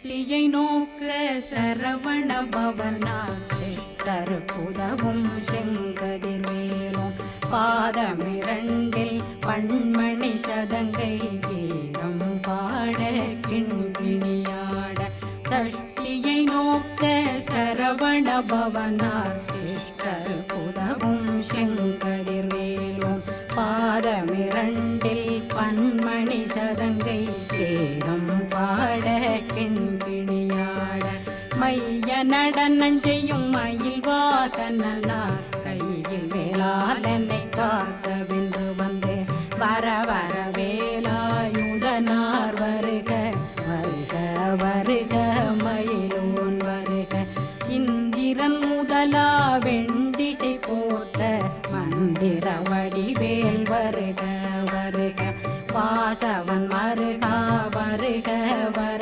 சஷ்டியை நோக்க சரவண பவனா சிஷ்டர் புதவும் செங்கதிர்வேலும் பாதமிரண்டில் பண்மணி சதங்கை கீதம் பாட கிண்கிணியாட சஷ்டியை நோக்க சரவண பவனா சிஷ்டர் புதவும் செங்கதிர்வேலும் பாதமிரண்டில் பண்மணி சதங்கை கீதம் பாட கிண்கிணியாட மைய நடனம் செய்யும் மயில் வாதனார் கையில் வேளாளனை காக்கவென்று வந்து வர வர வேலாயுதனார் வருக வருக வருக மயிலோன் வருக இந்திரன் முதலா வெண்டிசை போட்ட மந்திர வடிவேல் வருக வருக வாசவன் வருக வருக வருக